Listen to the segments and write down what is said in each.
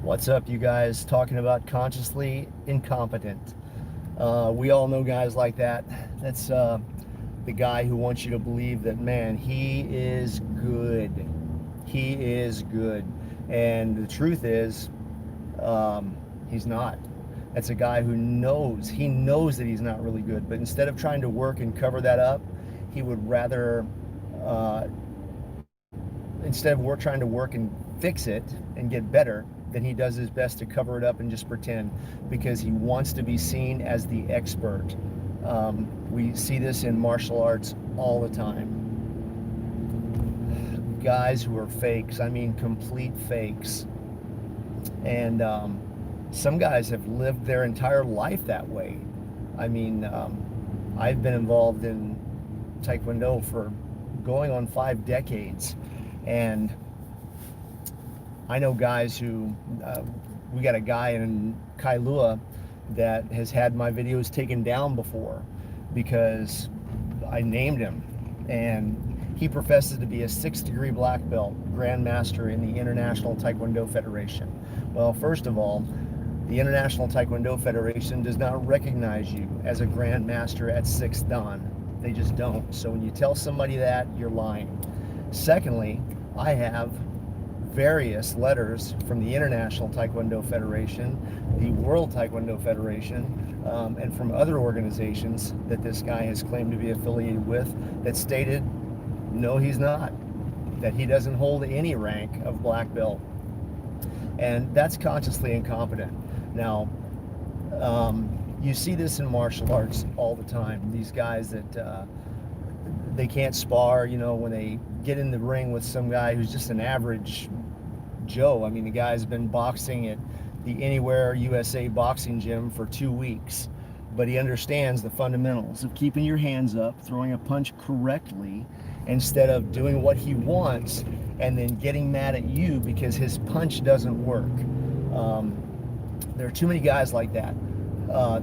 What's up, you guys? Talking about consciously incompetent. We all know guys like that. That's the guy who wants you to believe that, man, he is good. He is good. And the truth is, he's not. That's a guy who he knows that he's not really good. But instead of trying to work and cover that up, he would rather, uh, instead of trying to work and fix it and get better, then he does his best to cover it up and just pretend because he wants to be seen as the expert. We see this in martial arts all the time. Guys who are fakes, I mean complete fakes. And some guys have lived their entire life that way. I mean, I've been involved in Taekwondo for going on 5 decades. And I know guys who, we got a guy in Kailua that has had my videos taken down before because I named him. And he professes to be a 6th degree black belt grandmaster in the International Taekwondo Federation. Well, first of all, the International Taekwondo Federation does not recognize you as a grandmaster at 6th Dan. They just don't. So when you tell somebody that, you're lying. Secondly, I have various letters from the International Taekwondo Federation, the World Taekwondo Federation, and from other organizations that this guy has claimed to be affiliated with that stated, no, he's not, that he doesn't hold any rank of black belt. And that's consciously incompetent. Now, you see this in martial arts all the time. These guys that they can't spar, when they get in the ring with some guy who's just an average Joe. I mean, the guy's been boxing at the Anywhere USA boxing gym for 2 weeks, but he understands the fundamentals of keeping your hands up, throwing a punch correctly, instead of doing what he wants and then getting mad at you because his punch doesn't work. There are too many guys like that.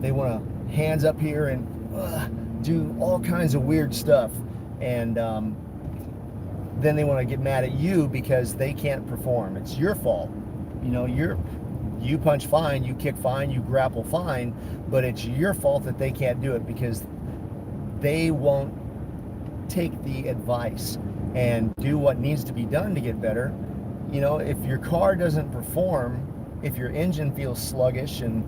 They want to hands up here and do all kinds of weird stuff, and then they want to get mad at you because they can't perform. It's your fault. You punch fine, you kick fine, you grapple fine, but it's your fault that they can't do it because they won't take the advice and do what needs to be done to get better. If your car doesn't perform, if your engine feels sluggish and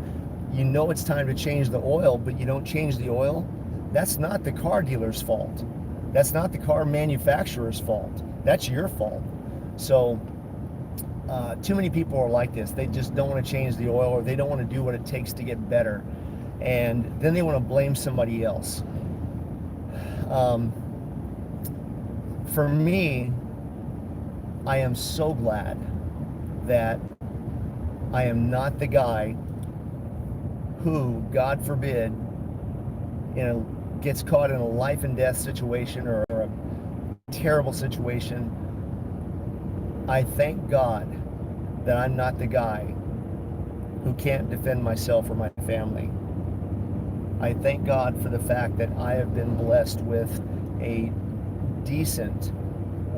it's time to change the oil, but you don't change the oil, that's not the car dealer's fault. That's not the car manufacturer's fault. That's your fault. So too many people are like this. They just don't want to change the oil, or they don't want to do what it takes to get better. And then they want to blame somebody else. For me, I am so glad that I am not the guy who, God forbid, gets caught in a life and death situation or a terrible situation. I thank God that I'm not the guy who can't defend myself or my family. I thank God for the fact that I have been blessed with a decent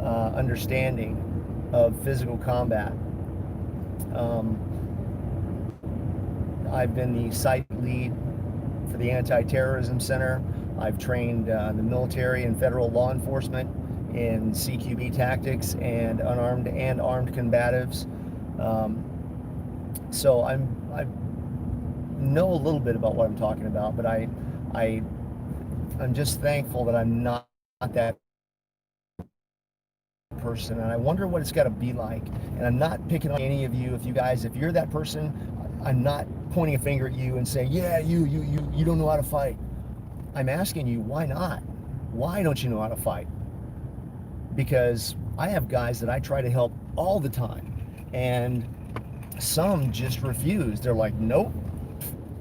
understanding of physical combat. I've been the site lead for the Anti-Terrorism Center. I've trained the military and federal law enforcement in CQB tactics and unarmed and armed combatives. So I know a little bit about what I'm talking about, but I'm just thankful that I'm not that person, and I wonder what it's got to be like. And I'm not picking on any of you. If you're that person, I'm not pointing a finger at you and saying, yeah, you don't know how to fight. I'm asking you, why not? Why don't you know how to fight? Because I have guys that I try to help all the time, and some just refuse. They're like, nope,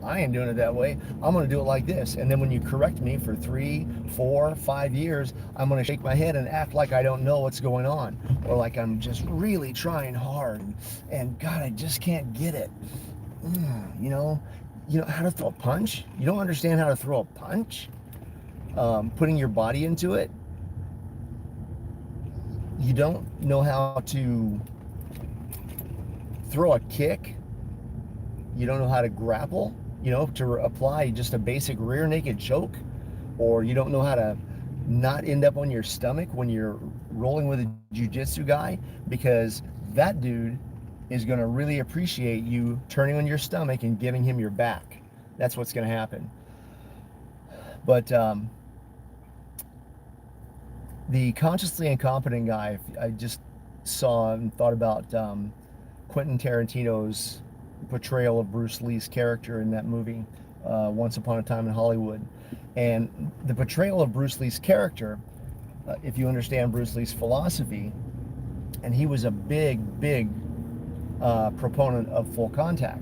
I ain't doing it that way. I'm going to do it like this. And then when you correct me for 3, 4, 5 years, I'm going to shake my head and act like I don't know what's going on, or like I'm just really trying hard, and God, I just can't get it. You know how to throw a punch? You don't understand how to throw a punch? Putting your body into it? You don't know how to throw a kick, you don't know how to grapple, to apply just a basic rear naked choke, or you don't know how to not end up on your stomach when you're rolling with a jiu-jitsu guy, because that dude is going to really appreciate you turning on your stomach and giving him your back. That's what's going to happen. But the consciously incompetent guy, I just saw and thought about Quentin Tarantino's portrayal of Bruce Lee's character in that movie, Once Upon a Time in Hollywood. And the portrayal of Bruce Lee's character, if you understand Bruce Lee's philosophy, and he was a big proponent of full contact,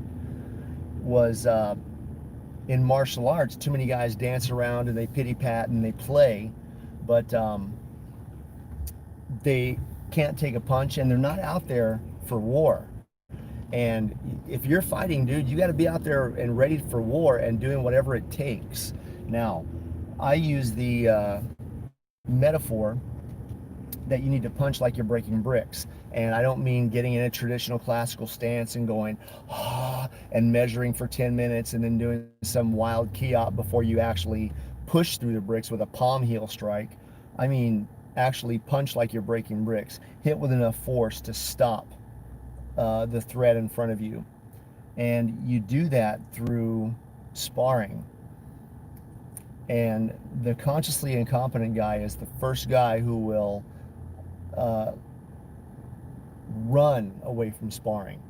was in martial arts, too many guys dance around and they pity pat and they play, but they can't take a punch, and they're not out there for war. And if you're fighting, dude, you got to be out there and ready for war and doing whatever it takes. Now, I use the metaphor that you need to punch like you're breaking bricks. And I don't mean getting in a traditional classical stance and going, and measuring for 10 minutes and then doing some wild key-op before you actually push through the bricks with a palm heel strike. I mean, actually punch like you're breaking bricks. Hit with enough force to stop the threat in front of you. And you do that through sparring. And the consciously incompetent guy is the first guy who will run away from sparring.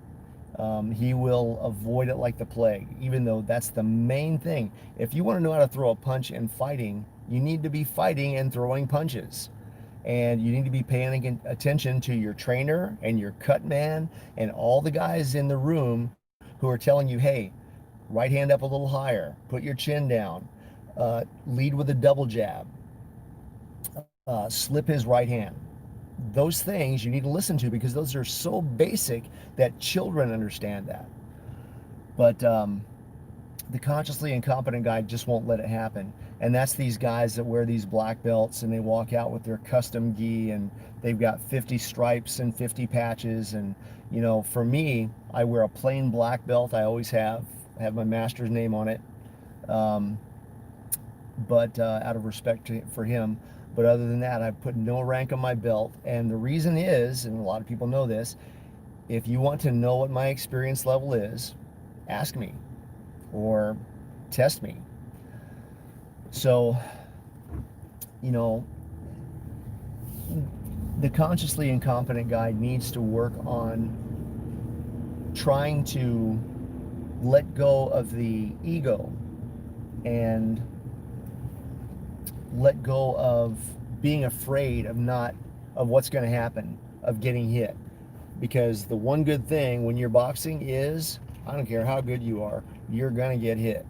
He will avoid it like the plague, even though that's the main thing. If you want to know how to throw a punch in fighting, you need to be fighting and throwing punches. And you need to be paying attention to your trainer and your cut man and all the guys in the room who are telling you, hey, right hand up a little higher, put your chin down, lead with a double jab, slip his right hand. Those things you need to listen to, because those are so basic that children understand that. But the consciously incompetent guy just won't let it happen. And that's these guys that wear these black belts and they walk out with their custom gi and they've got 50 stripes and 50 patches. And, for me, I wear a plain black belt. I always have. I have my master's name on it. But out of respect for him. But other than that, I've put no rank on my belt. And the reason is, and a lot of people know this, if you want to know what my experience level is, ask me or test me. So, the consciously incompetent guy needs to work on trying to let go of the ego and let go of being afraid of what's going to happen, of getting hit. Because the one good thing when you're boxing is, I don't care how good you are, you're going to get hit.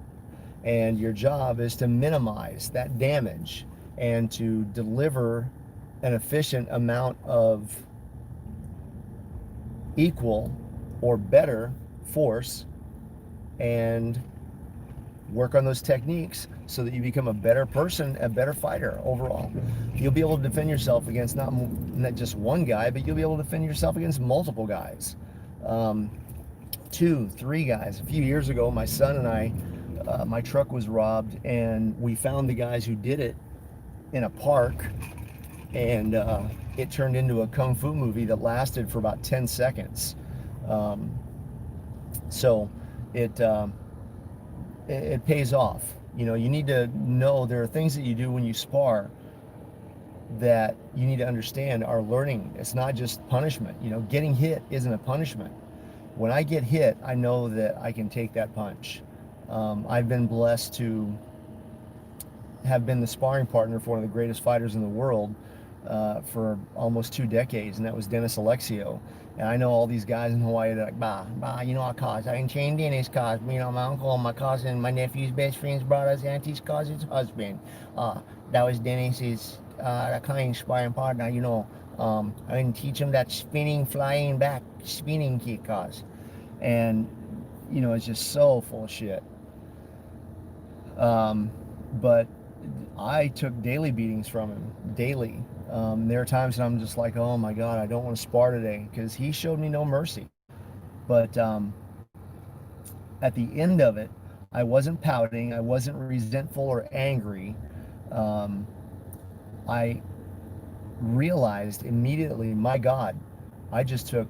And your job is to minimize that damage and to deliver an efficient amount of equal or better force, and work on those techniques so that you become a better person, a better fighter overall. You'll be able to defend yourself against not just one guy, but you'll be able to defend yourself against multiple guys. 2, 3 guys. A few years ago, my son and I, my truck was robbed, and we found the guys who did it in a park, and it turned into a kung fu movie that lasted for about 10 seconds. So it pays off. You need to know there are things that you do when you spar that you need to understand are learning. It's not just punishment. Getting hit isn't a punishment. When I get hit, I know that I can take that punch. I've been blessed to have been the sparring partner for one of the greatest fighters in the world for almost 2 decades, and that was Dennis Alexio. And I know all these guys in Hawaii that are like, I ain't chained Dennis, cause, my uncle, my cousin, my nephew's best friend's brother's auntie's cousin's husband. That was Dennis's kind sparring partner, I didn't teach him that spinning, flying back, spinning kick, cause. And, it's just so full of shit. But I took daily beatings from him, daily. There are times that I'm just like, oh my God, I don't want to spar today, because he showed me no mercy. But at the end of it, I wasn't pouting, I wasn't resentful or angry. Um, I realized immediately, my God, I just took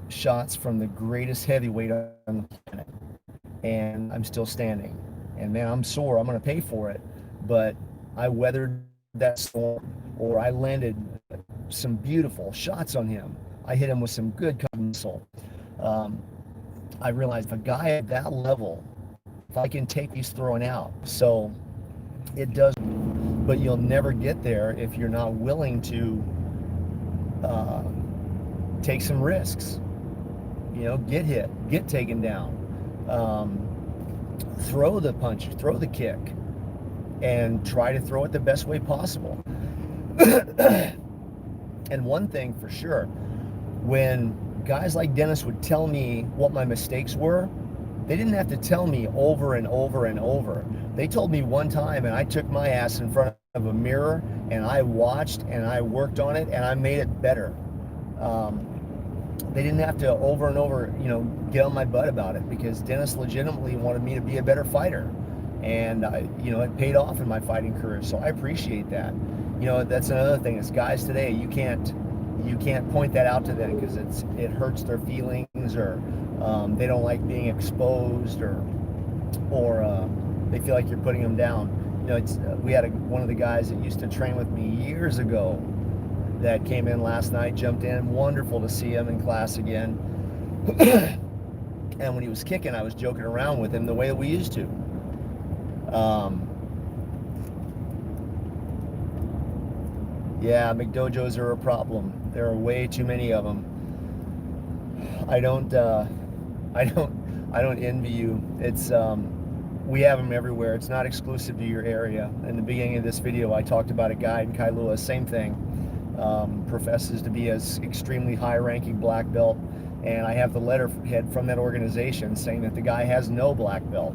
shots from the greatest heavyweight on the planet, and I'm still standing. And man, I'm sore. I'm going to pay for it. But I weathered that storm, or I landed some beautiful shots on him. I hit him with some good missile. Um, I realized if a guy at that level, if I can take these throwing out, so it does. But you'll never get there if you're not willing to uh, take some risks. Get hit, get taken down, throw the punch, throw the kick, and try to throw it the best way possible. And one thing for sure, when guys like Dennis would tell me what my mistakes were, they didn't have to tell me over and over and over. They told me one time, and I took my ass in front of a mirror and I watched and I worked on it and I made it better. They didn't have to over and over, get on my butt about it, because Dennis legitimately wanted me to be a better fighter, and it paid off in my fighting career. So I appreciate that. That's another thing. Is guys today, you can't point that out to them because it hurts their feelings, or they don't like being exposed, or they feel like you're putting them down. We had one of the guys that used to train with me years ago that came in last night, jumped in. Wonderful to see him in class again. And when he was kicking, I was joking around with him the way that we used to. Yeah, McDojos are a problem. There are way too many of them. I don't envy you. It's we have them everywhere. It's not exclusive to your area. In the beginning of this video, I talked about a guy in Kailua. Same thing. Professes to be as extremely high-ranking black belt, and I have the letterhead from that organization saying that the guy has no black belt.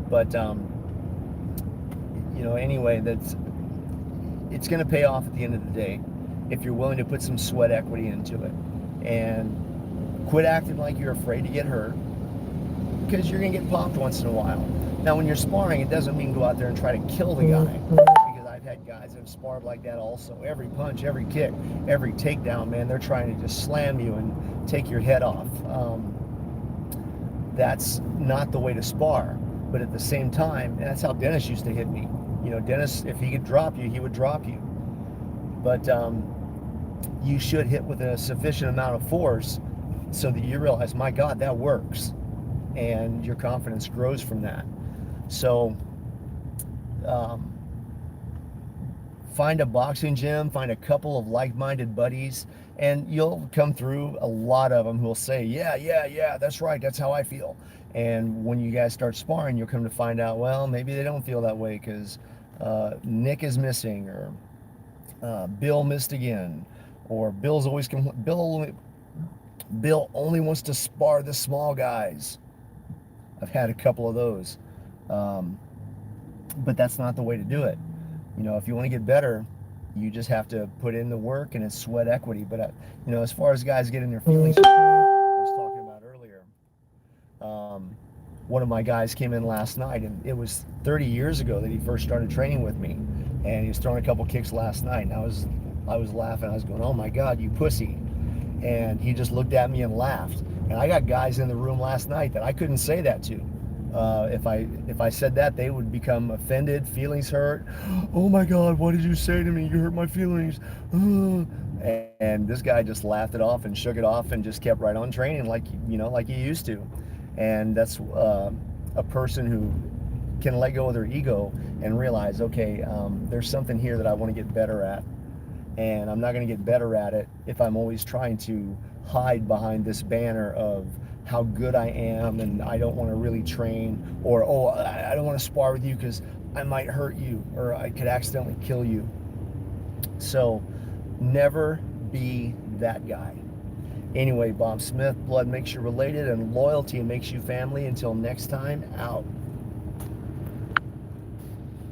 But anyway, it's going to pay off at the end of the day if you're willing to put some sweat equity into it, and quit acting like you're afraid to get hurt, because you're going to get popped once in a while. Now, when you're sparring, it doesn't mean go out there and try to kill the guy, because I've had guys that have sparred like that also. Every punch, every kick, every takedown, man, they're trying to just slam you and take your head off. That's not the way to spar. But at the same time, and that's how Dennis used to hit me. Dennis, if he could drop you, he would drop you. But you should hit with a sufficient amount of force so that you realize, my God, that works. And your confidence grows from that. So find a boxing gym, find a couple of like-minded buddies, and you'll come through a lot of them who will say, yeah, that's right, that's how I feel. And when you guys start sparring, you'll come to find out, well, maybe they don't feel that way because Nick is missing, or Bill missed again, or Bill only wants to spar the small guys. I've had a couple of those. But that's not the way to do it. If you want to get better, you just have to put in the work, and it's sweat equity. But, as far as guys getting their feelings, I was talking about earlier, one of my guys came in last night, and it was 30 years ago that he first started training with me, and he was throwing a couple kicks last night, and I was laughing. I was going, oh my God, you pussy. And he just looked at me and laughed. And I got guys in the room last night that I couldn't say that to. If I said that, they would become offended, feelings hurt. Oh my God, what did you say to me? You hurt my feelings. And this guy just laughed it off and shook it off and just kept right on training like he used to. And that's a person who can let go of their ego and realize, okay, there's something here that I want to get better at. And I'm not going to get better at it if I'm always trying to hide behind this banner of how good I am and I don't want to really train, or, oh, I don't want to spar with you because I might hurt you or I could accidentally kill you. So never be that guy. Anyway, Bob Smith, blood makes you related and loyalty makes you family. Until next time, out.